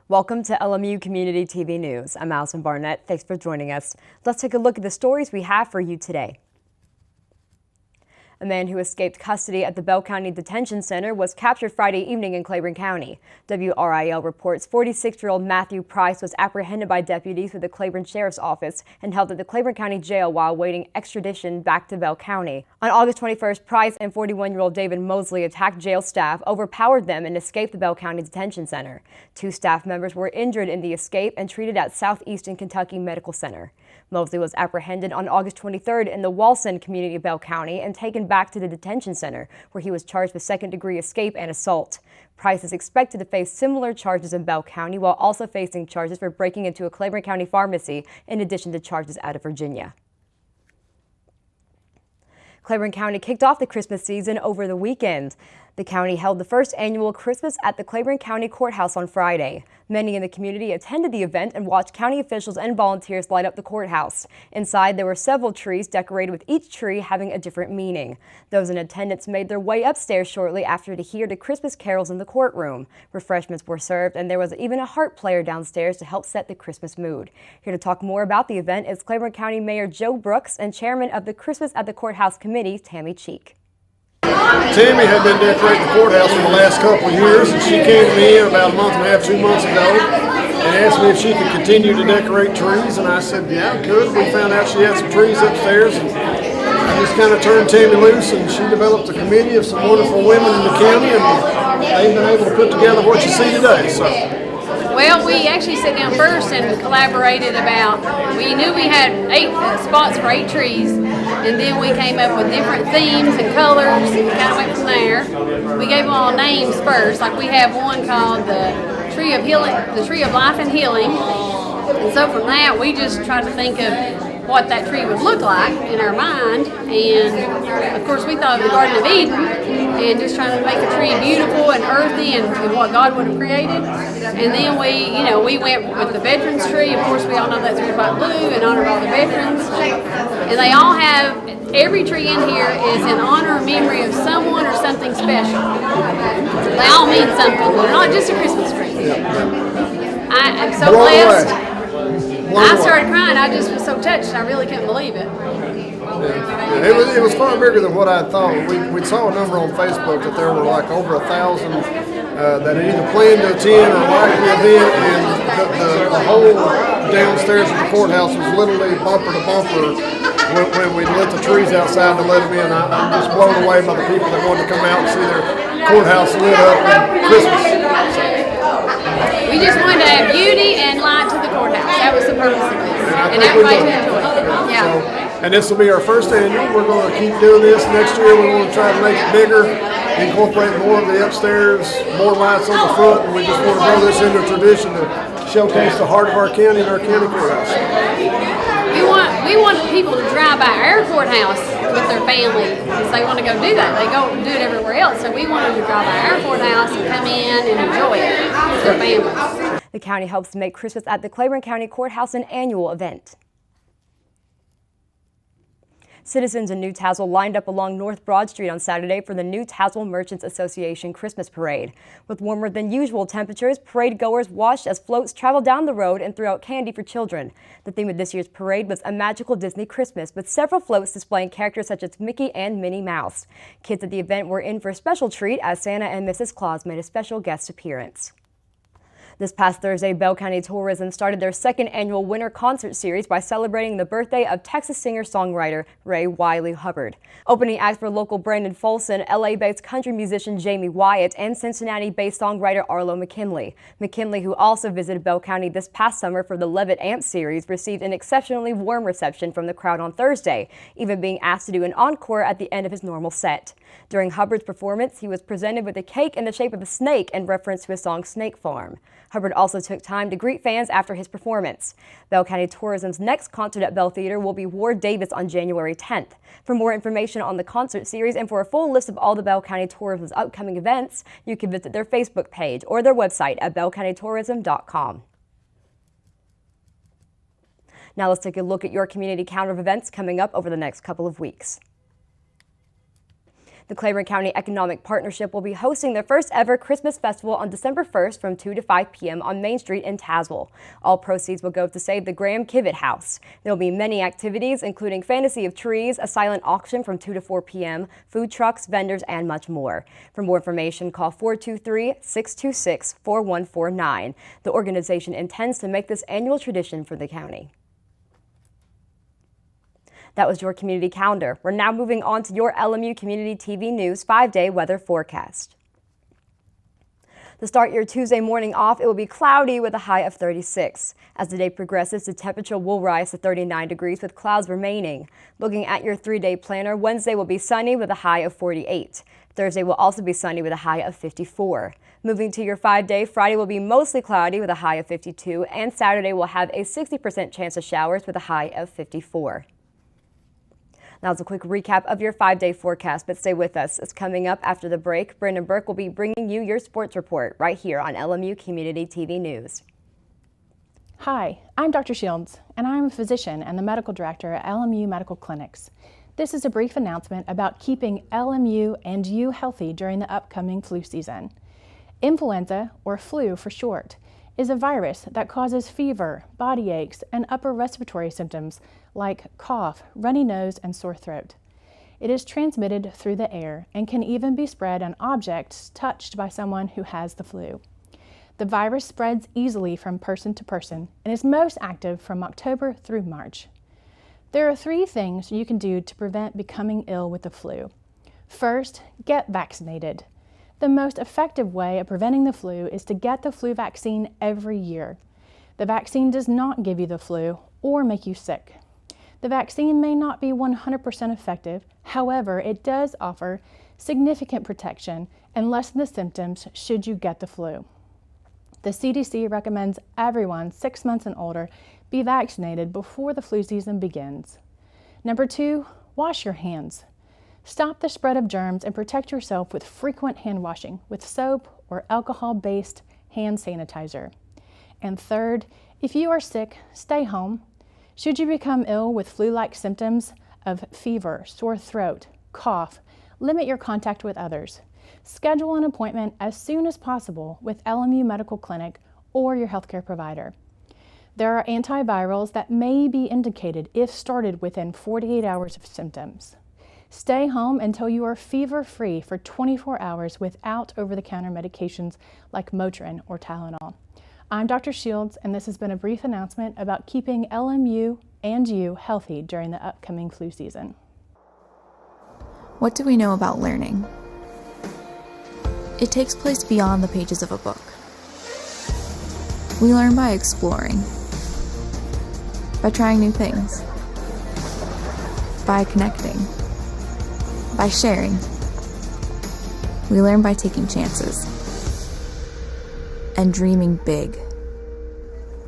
Welcome to LMU Community TV News. I'm Allison Barnett. Thanks for joining us. Let's take a look at the stories we have for you today. A man who escaped custody at the Bell County Detention Center was captured Friday evening in Claiborne County. WRIL reports 46-year-old Matthew Price was apprehended by deputies with the Claiborne Sheriff's Office and held at the Claiborne County Jail while awaiting extradition back to Bell County. On August 21st, Price and 41-year-old David Mosley attacked jail staff, overpowered them, and escaped the Bell County Detention Center. 2 staff members were injured in the escape and treated at Southeastern Kentucky Medical Center. Mosley was apprehended on August 23rd in the Walson community of Bell County and taken back to the detention center, where he was charged with second-degree escape and assault. Price is expected to face similar charges in Bell County while also facing charges for breaking into a Claiborne County pharmacy, in addition to charges out of Virginia. Claiborne County kicked off the Christmas season over the weekend. The county held the first annual Christmas at the Claiborne County Courthouse on Friday. Many in the community attended the event and watched county officials and volunteers light up the courthouse. Inside, there were several trees decorated, with each tree having a different meaning. Those in attendance made their way upstairs shortly after to hear the Christmas carols in the courtroom. Refreshments were served, and there was even a harp player downstairs to help set the Christmas mood. Here to talk more about the event is Claiborne County Mayor Joe Brooks and Chairman of the Christmas at the Courthouse Committee, Tammy Cheek. Tammy had been decorating the courthouse for the last couple of years, and she came to me about a month and a half, 2 months ago, and asked me if she could continue to decorate trees, and I said, yeah, I could. We found out she had some trees upstairs, and I just kind of turned Tammy loose, and she developed a committee of some wonderful women in the county, and they've been able to put together what you see today. Well, we actually sat down first and collaborated about, we knew we had 8 spots for 8 trees, and then we came up with different themes and colors, and kind of went from there. We gave them all names first, like we have one called the Tree of Healing, the Tree of Life and Healing, and so from that we just tried to think of what that tree would look like in our mind, and of course we thought of the Garden of Eden, and just trying to make the tree beautiful and earthy and what God would have created. And then we went with the veterans tree. Of course, we all know that's red, white, blue in honor of all the veterans. And they all have, every tree in here is in honor or memory of someone or something special. They all mean something. They're not just a Christmas tree. I'm so blessed. I started crying. I just was so touched. I really couldn't believe it. Yeah. It was far bigger than what I thought. We saw a number on Facebook that there were like over 1,000 that had either planned to attend or liked the event, and the whole downstairs of the courthouse was literally bumper to bumper when we lit the trees outside to let them in. I'm just blown away by the people that wanted to come out and see their courthouse lit up on Christmas. We just wanted to add beauty and light to the courthouse. That was the purpose of this, and everybody to enjoy it. Yeah. And this will be our first annual. We're going to keep doing this. Next year we want to try to make it bigger, incorporate more of the upstairs, more lights on the front, and we just want to grow this into a tradition to showcase the heart of our county and our county courthouse. We want people to drive by our courthouse with their family because they want to go do that. They go do it everywhere else, so we want them to drive by our courthouse and come in and enjoy it with their families. The county helps to make Christmas at the Claiborne County Courthouse an annual event. Citizens in New Tazewell lined up along North Broad Street on Saturday for the New Tazewell Merchants Association Christmas Parade. With warmer than usual temperatures, parade goers watched as floats traveled down the road and threw out candy for children. The theme of this year's parade was a magical Disney Christmas, with several floats displaying characters such as Mickey and Minnie Mouse. Kids at the event were in for a special treat as Santa and Mrs. Claus made a special guest appearance. This past Thursday, Bell County Tourism started their second annual winter concert series by celebrating the birthday of Texas singer-songwriter Wylie Hubbard. Opening acts were local Brandon Folson, LA-based country musician Jamie Wyatt, and Cincinnati-based songwriter Arlo McKinley. McKinley, who also visited Bell County this past summer for the Levitt Amp series, received an exceptionally warm reception from the crowd on Thursday, even being asked to do an encore at the end of his normal set. During Hubbard's performance, he was presented with a cake in the shape of a snake in reference to his song Snake Farm. Hubbard also took time to greet fans after his performance. Bell County Tourism's next concert at Bell Theater will be Ward Davis on January 10th. For more information on the concert series and for a full list of all the Bell County Tourism's upcoming events, you can visit their Facebook page or their website at bellcountytourism.com. Now let's take a look at your community calendar of events coming up over the next couple of weeks. The Claiborne County Economic Partnership will be hosting their first ever Christmas festival on December 1st from 2 to 5 p.m. on Main Street in Tazewell. All proceeds will go to save the Graham Kivett House. There will be many activities, including Fantasy of Trees, a silent auction from 2 to 4 p.m., food trucks, vendors, and much more. For more information, call 423-626-4149. The organization intends to make this annual tradition for the county. That was your community calendar. We're now moving on to your LMU Community TV News 5-day weather forecast. To start your Tuesday morning off, it will be cloudy with a high of 36. As the day progresses, the temperature will rise to 39 degrees with clouds remaining. Looking at your 3-day planner, Wednesday will be sunny with a high of 48. Thursday will also be sunny with a high of 54. Moving to your 5-day, Friday will be mostly cloudy with a high of 52, and Saturday will have a 60% chance of showers with a high of 54. Now it's a quick recap of your 5-day forecast, but stay with us. It's coming up after the break. Brandon Burke will be bringing you your sports report right here on LMU Community TV News. Hi, I'm Dr. Shields, and I'm a physician and the medical director at LMU Medical Clinics. This is a brief announcement about keeping LMU and you healthy during the upcoming flu season. Influenza, or flu for short, is a virus that causes fever, body aches, and upper respiratory symptoms like cough, runny nose, and sore throat. It is transmitted through the air and can even be spread on objects touched by someone who has the flu. The virus spreads easily from person to person and is most active from October through March. There are 3 things you can do to prevent becoming ill with the flu. First, get vaccinated. The most effective way of preventing the flu is to get the flu vaccine every year. The vaccine does not give you the flu or make you sick. The vaccine may not be 100% effective, however, it does offer significant protection and lessen the symptoms should you get the flu. The CDC recommends everyone 6 months and older be vaccinated before the flu season begins. Number 2, wash your hands. Stop the spread of germs and protect yourself with frequent hand washing with soap or alcohol-based hand sanitizer. And third, if you are sick, stay home. Should you become ill with flu-like symptoms of fever, sore throat, cough, limit your contact with others. Schedule an appointment as soon as possible with LMU Medical Clinic or your healthcare provider. There are antivirals that may be indicated if started within 48 hours of symptoms. Stay home until you are fever-free for 24 hours without over-the-counter medications like Motrin or Tylenol. I'm Dr. Shields, and this has been a brief announcement about keeping LMU and you healthy during the upcoming flu season. What do we know about learning? It takes place beyond the pages of a book. We learn by exploring, by trying new things, by connecting, by sharing. We learn by taking chances and dreaming big.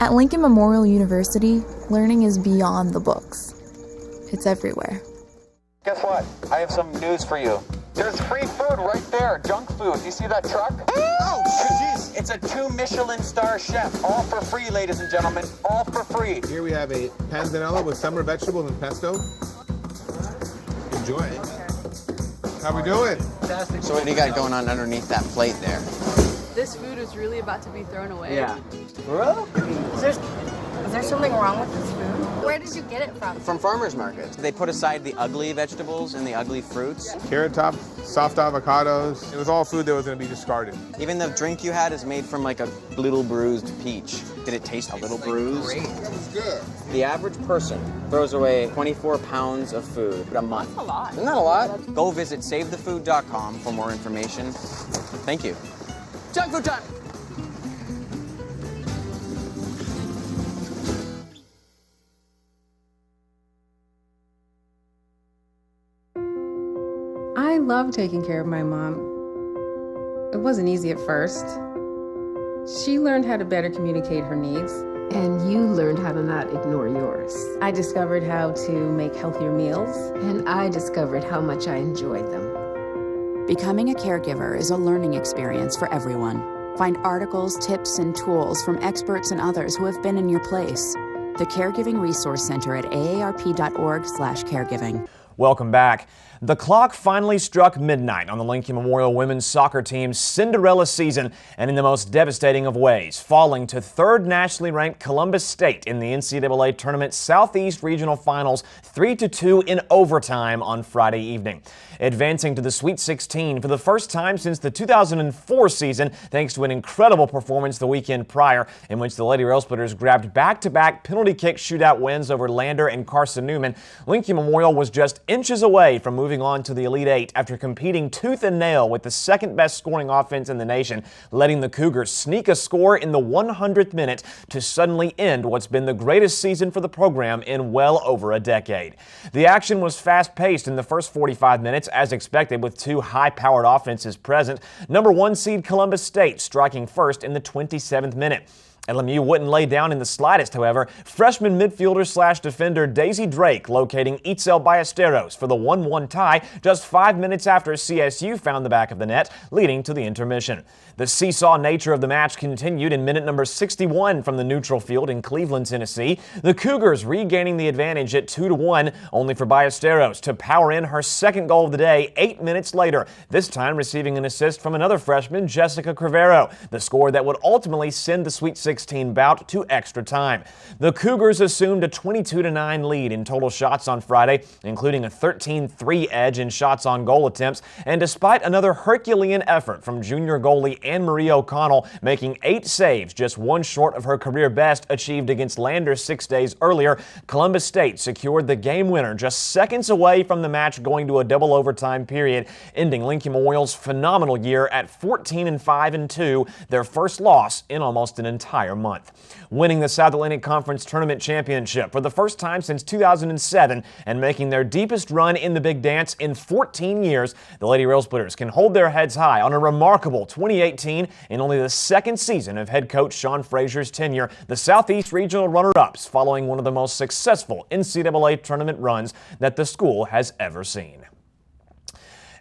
At Lincoln Memorial University, learning is beyond the books. It's everywhere. Guess what? I have some news for you. There's free food right there, junk food. You see that truck? Oh, jeez. It's a 2 Michelin star chef. All for free, ladies and gentlemen. All for free. Here we have a panzanella with summer vegetables and pesto. Enjoy it. How we doing? Fantastic. So what do you got going on underneath that plate there? This food is really about to be thrown away. Yeah. Is there something wrong with this food? Where did you get it from? From farmers markets. They put aside the ugly vegetables and the ugly fruits. Carrot top, soft avocados. It was all food that was going to be discarded. Even the drink you had is made from like a little bruised peach. Did it taste a little bruised? Great. It's good. The average person throws away 24 pounds of food a month. That's a lot. Isn't that a lot? Go visit SaveTheFood.com for more information. Thank you. Junk food time! I love taking care of my mom. It wasn't easy at first. She learned how to better communicate her needs. And you learned how to not ignore yours. I discovered how to make healthier meals. And I discovered how much I enjoyed them. Becoming a caregiver is a learning experience for everyone. Find articles, tips, and tools from experts and others who have been in your place. The Caregiving Resource Center at aarp.org/caregiving. Welcome back. The clock finally struck midnight on the Lincoln Memorial women's soccer team's Cinderella season, and in the most devastating of ways, falling to third nationally ranked Columbus State in the NCAA Tournament Southeast Regional Finals 3-2 in overtime on Friday evening. Advancing to the Sweet 16 for the first time since the 2004 season, thanks to an incredible performance the weekend prior, in which the Lady Railsplitters grabbed back-to-back penalty kick shootout wins over Lander and Carson Newman, Lincoln Memorial was just inches away from moving on to the Elite Eight after competing tooth and nail with the second-best scoring offense in the nation, letting the Cougars sneak a score in the 100th minute to suddenly end what's been the greatest season for the program in well over a decade. The action was fast-paced in the first 45 minutes, as expected, with two high-powered offenses present. Number 1 seed Columbus State striking first in the 27th minute. LMU wouldn't lay down in the slightest, however. Freshman midfielder/defender Daisy Drake locating Itzel Ballesteros for the 1-1 tie just 5 minutes after CSU found the back of the net, leading to the intermission. The seesaw nature of the match continued in minute number 61 from the neutral field in Cleveland, Tennessee. The Cougars regaining the advantage at 2-1, only for Ballesteros to power in her second goal of the day 8 minutes later, this time receiving an assist from another freshman, Jessica Crivero, the score that would ultimately send the Sweet 16 bout to extra time. The Cougars assumed a 22-9 lead in total shots on Friday, including a 13-3 edge in shots on goal attempts, and despite another Herculean effort from junior goalie Anne-Marie O'Connell making 8 saves, just one short of her career best achieved against Lander 6 days earlier, Columbus State secured the game winner just seconds away from the match going to a double overtime period, ending Lincoln Memorial's phenomenal year at 14-5-2, their first loss in almost an entire month. Winning the South Atlantic Conference Tournament Championship for the first time since 2007 and making their deepest run in the Big Dance in 14 years, the Lady Railsplitters can hold their heads high on a remarkable 2018 in only the second season of head coach Sean Frazier's tenure, the Southeast Regional runner-ups following one of the most successful NCAA tournament runs that the school has ever seen.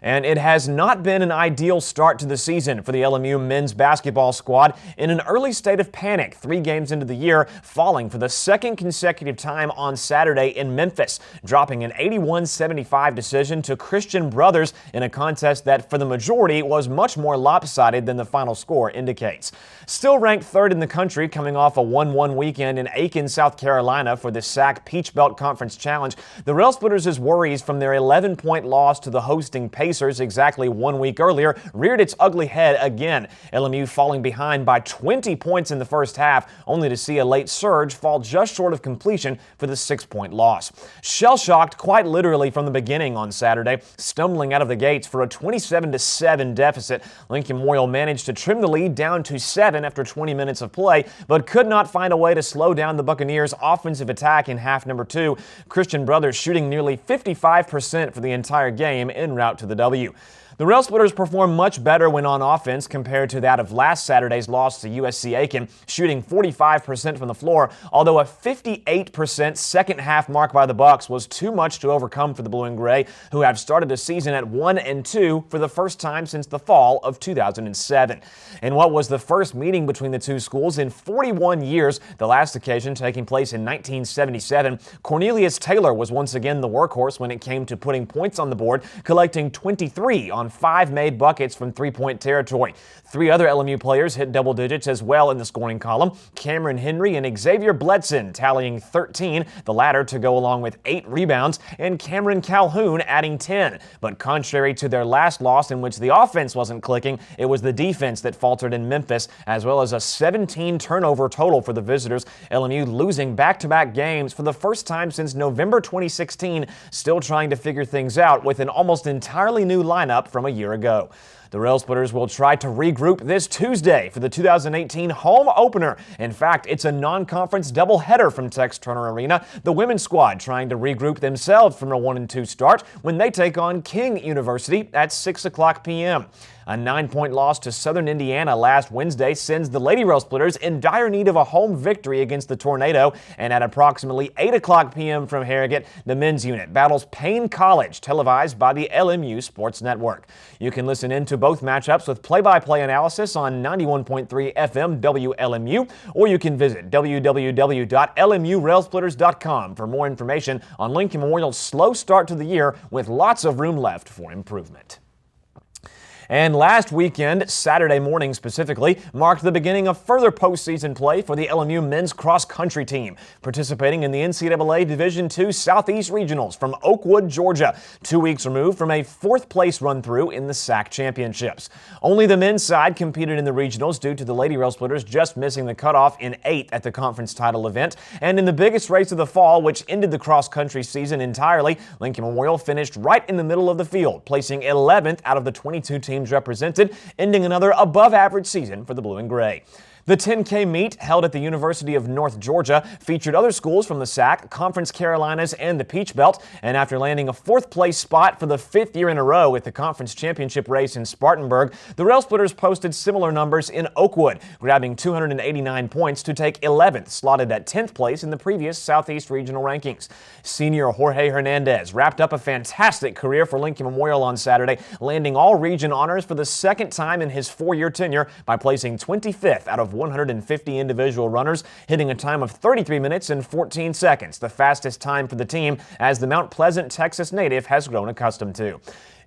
And it has not been an ideal start to the season for the LMU men's basketball squad in an early state of panic 3 games into the year, falling for the second consecutive time on Saturday in Memphis, dropping an 81-75 decision to Christian Brothers in a contest that for the majority was much more lopsided than the final score indicates. Still ranked 3rd in the country, coming off a 1-1 weekend in Aiken, South Carolina for the SAC Peach Belt Conference Challenge, the Railsplitters' worries from their 11-point loss to the hosting Pacers exactly 1 week earlier reared its ugly head again. LMU falling behind by 20 points in the first half, only to see a late surge fall just short of completion for the 6-point loss. Shell-shocked quite literally from the beginning on Saturday, stumbling out of the gates for a 27-7 deficit, Lincoln Memorial managed to trim the lead down to 7 after 20 minutes of play, but could not find a way to slow down the Buccaneers' offensive attack in half number 2. Christian Brothers shooting nearly 55% for the entire game en route to the W. The Railsplitters performed much better when on offense compared to that of last Saturday's loss to USC Aiken, shooting 45% from the floor, although a 58% second half mark by the Bucks was too much to overcome for the Blue and Gray, who have started the season at 1-2 for the first time since the fall of 2007. In what was the first meeting between the two schools in 41 years, the last occasion taking place in 1977, Cornelius Taylor was once again the workhorse when it came to putting points on the board, collecting 23 on 5 made buckets from 3-point territory. 3 other LMU players hit double digits as well in the scoring column, Cameron Henry and Xavier Bledson tallying 13, the latter to go along with 8 rebounds, and Cameron Calhoun adding 10. But contrary to their last loss in which the offense wasn't clicking, it was the defense that faltered in Memphis, as well as a 17 turnover total for the visitors, LMU losing back-to-back games for the first time since November 2016, still trying to figure things out with an almost entirely new lineup from a year ago. The Railsplitters will try to regroup this Tuesday for the 2018 home opener. In fact, it's a non-conference doubleheader from Tex Turner Arena. The women's squad trying to regroup themselves from a 1-2 start when they take on King University at 6 o'clock p.m. A 9-point loss to Southern Indiana last Wednesday sends the Lady Rail Splitters in dire need of a home victory against the Tornado, and at approximately 8 o'clock p.m. from Harrogate, the men's unit battles Payne College, televised by the LMU Sports Network. You can listen in to both matchups with play-by-play analysis on 91.3 FM WLMU, or you can visit www.lmurailsplitters.com for more information on Lincoln Memorial's slow start to the year with lots of room left for improvement. And last weekend, Saturday morning specifically, marked the beginning of further postseason play for the LMU men's cross-country team, participating in the NCAA Division II Southeast Regionals from Oakwood, Georgia, 2 weeks removed from a fourth-place run-through in the SAC Championships. Only the men's side competed in the regionals due to the Lady Rail Splitters just missing the cutoff in 8th at the conference title event. And in the biggest race of the fall, which ended the cross-country season entirely, Lincoln Memorial finished right in the middle of the field, placing 11th out of the 22 teams represented, ending another above-average season for the Blue and Gray. The 10K meet, held at the University of North Georgia, featured other schools from the SAC, Conference Carolinas, and the Peach Belt, and after landing a fourth-place spot for the 5th year in a row at the conference championship race in Spartanburg, the Rail Splitters posted similar numbers in Oakwood, grabbing 289 points to take 11th, slotted at 10th place in the previous Southeast Regional rankings. Senior Jorge Hernandez wrapped up a fantastic career for Lincoln Memorial on Saturday, landing all-region honors for the second time in his 4-year tenure by placing 25th out of 150 individual runners, hitting a time of 33 minutes and 14 seconds, the fastest time for the team as the Mount Pleasant, Texas native has grown accustomed to.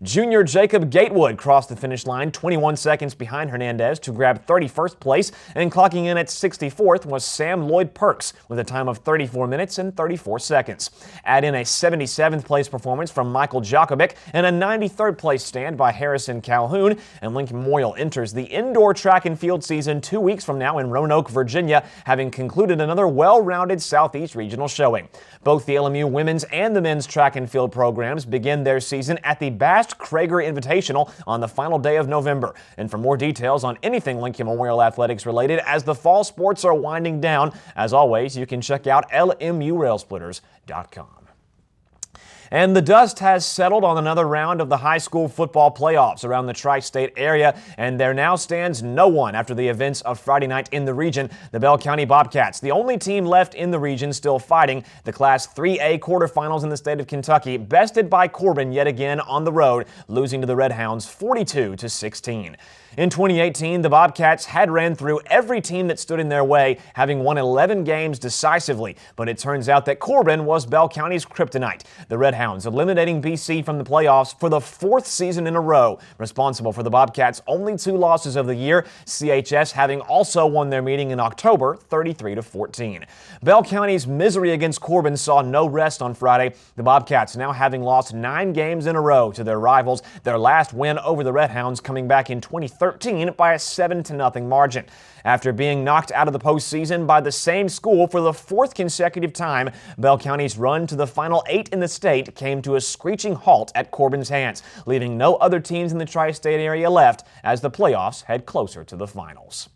Junior Jacob Gatewood crossed the finish line 21 seconds behind Hernandez to grab 31st place, and clocking in at 64th was Sam Lloyd Perks with a time of 34 minutes and 34 seconds. Add in a 77th place performance from Michael Jakovic and a 93rd place stand by Harrison Calhoun, and Lincoln Memorial enters the indoor track and field season 2 weeks from now in Roanoke, Virginia, having concluded another well-rounded Southeast Regional showing. Both the LMU women's and the men's track and field programs begin their season at the Bast Krager Invitational on the final day of November. And for more details on anything Lincoln Memorial athletics related as the fall sports are winding down, as always, you can check out LMURailsplitters.com. And the dust has settled on another round of the high school football playoffs around the tri-state area, and there now stands no one after the events of Friday night in the region. The Bell County Bobcats, the only team left in the region still fighting the Class 3A quarterfinals in the state of Kentucky, bested by Courthouse yet again on the road, losing to the Red Hounds 42-16. In 2018, the Bobcats had ran through every team that stood in their way, having won 11 games decisively, but it turns out that Courthouse was Bell County's kryptonite. The Red Hounds eliminating BC from the playoffs for the 4th season in a row, responsible for the Bobcats' only 2 losses of the year, CHS having also won their meeting in October 33-14. Bell County's misery against Courthouse saw no rest on Friday, the Bobcats now having lost 9 games in a row to their rivals, their last win over the Red Hounds coming back in 2013 by a 7-0 margin. After being knocked out of the postseason by the same school for the 4th consecutive time, Bell County's run to the final 8 in the state came to a screeching halt at Corbin's hands, leaving no other teams in the tri-state area left as the playoffs head closer to the finals.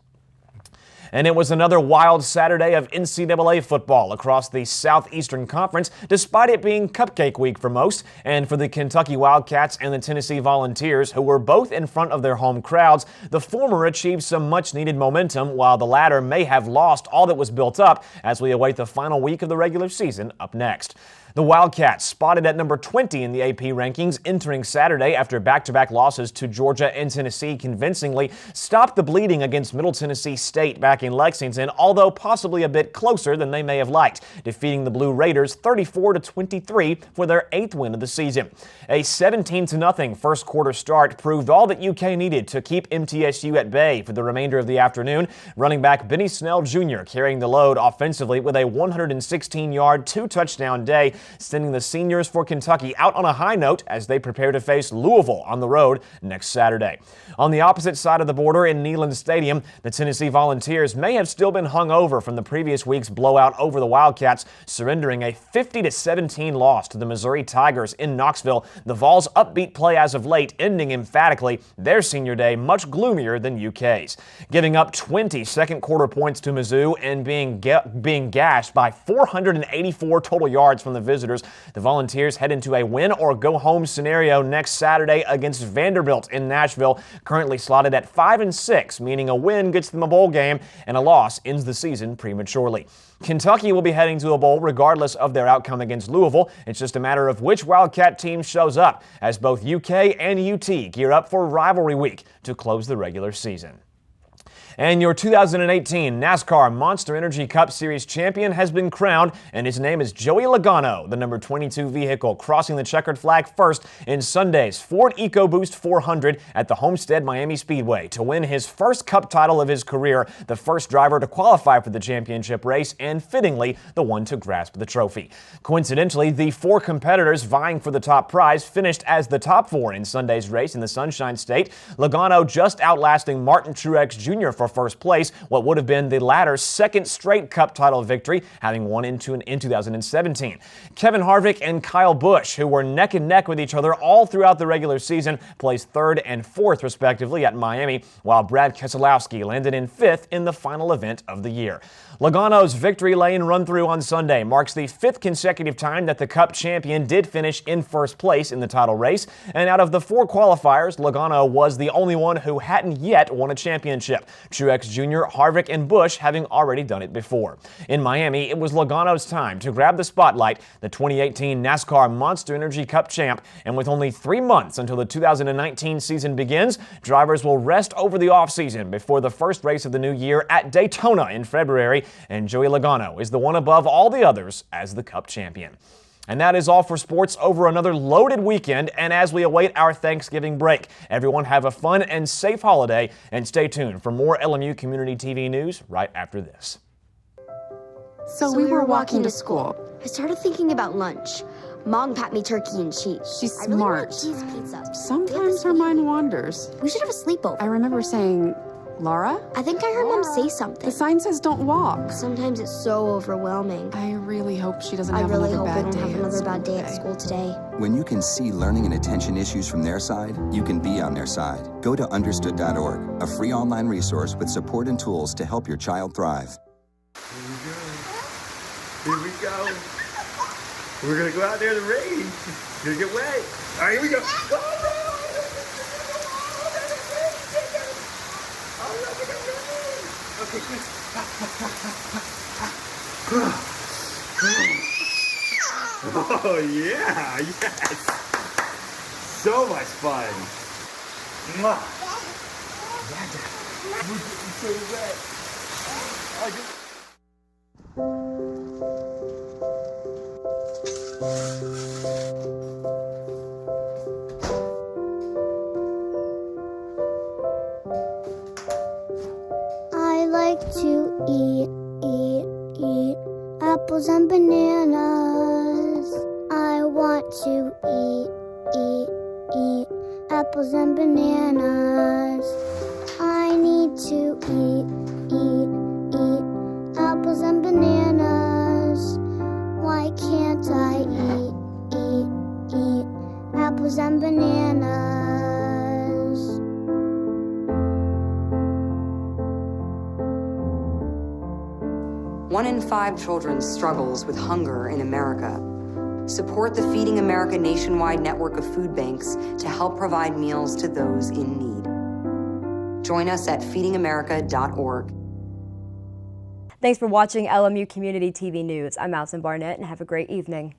And it was another wild Saturday of NCAA football across the Southeastern Conference, despite it being cupcake week for most. And for the Kentucky Wildcats and the Tennessee Volunteers, who were both in front of their home crowds, the former achieved some much-needed momentum, while the latter may have lost all that was built up as we await the final week of the regular season up next. The Wildcats, spotted at number 20 in the AP rankings entering Saturday after back-to-back losses to Georgia and Tennessee, convincingly stopped the bleeding against Middle Tennessee State back in Lexington, although possibly a bit closer than they may have liked, defeating the Blue Raiders 34-23 for their 8th win of the season. A 17-0 first quarter start proved all that UK needed to keep MTSU at bay for the remainder of the afternoon. Running back Benny Snell Jr. carrying the load offensively with a 116-yard, 2-touchdown day, sending the seniors for Kentucky out on a high note as they prepare to face Louisville on the road next Saturday. On the opposite side of the border in Neyland Stadium, the Tennessee Volunteers may have still been hungover from the previous week's blowout over the Wildcats, surrendering a 50-17 loss to the Missouri Tigers in Knoxville. The Vols' upbeat play as of late ending emphatically, their senior day much gloomier than UK's. Giving up 20 second quarter points to Mizzou and being gashed by 484 total yards from the visitors visitors. The Volunteers head into a win-or-go-home scenario next Saturday against Vanderbilt in Nashville, currently slotted at 5-6, meaning a win gets them a bowl game and a loss ends the season prematurely. Kentucky will be heading to a bowl regardless of their outcome against Louisville. It's just a matter of which Wildcat team shows up as both UK and UT gear up for rivalry week to close the regular season. And your 2018 NASCAR Monster Energy Cup Series champion has been crowned, and his name is Joey Logano, the number 22 vehicle crossing the checkered flag first in Sunday's Ford EcoBoost 400 at the Homestead Miami Speedway to win his first Cup title of his career, the first driver to qualify for the championship race, and fittingly, the one to grasp the trophy. Coincidentally, the 4 competitors vying for the top prize finished as the top 4 in Sunday's race in the Sunshine State, Logano just outlasting Martin Truex Jr. for first place, what would have been the latter's second straight Cup title victory, having won in 2017. Kevin Harvick and Kyle Busch, who were neck and neck with each other all throughout the regular season, placed 3rd and 4th respectively at Miami, while Brad Keselowski landed in 5th in the final event of the year. Logano's victory lane run-through on Sunday marks the 5th consecutive time that the Cup champion did finish in first place in the title race, and out of the 4 qualifiers, Logano was the only one who hadn't yet won a championship. Truex Jr., Harvick, and Busch having already done it before. In Miami, it was Logano's time to grab the spotlight, the 2018 NASCAR Monster Energy Cup champ, and with only 3 months until the 2019 season begins, drivers will rest over the offseason before the first race of the new year at Daytona in February, and Joey Logano is the one above all the others as the Cup champion. And that is all for sports over another loaded weekend, and as we await our Thanksgiving break, everyone have a fun and safe holiday, and stay tuned for more LMU Community TV news right after this. So we were walking to school. I started thinking about lunch. Mom packed me turkey and cheese. She's I really smart. want cheese pizza. Sometimes her mind wanders. We should have a sleepover. I remember saying, Laura? I think I heard Mom say something. The sign says don't walk. Sometimes it's so overwhelming. I really hope she doesn't have another bad day at school today. When you can see learning and attention issues from their side, you can be on their side. Go to understood.org, a free online resource with support and tools to help your child thrive. Here we go. We're gonna go out there to race. Gonna get wet. All right, here we go. Go, okay, quick. Oh yeah, yes. So much fun. Mwah. We're getting so wet. I like to eat apples and bananas. I want to eat apples and bananas. I need to eat apples and bananas. Why can't I eat apples and bananas? One in 5 children struggles with hunger in America. Support the Feeding America nationwide network of food banks to help provide meals to those in need. Join us at feedingamerica.org. Thanks for watching LMU Community TV News. I'm Allison Barnett, and have a great evening.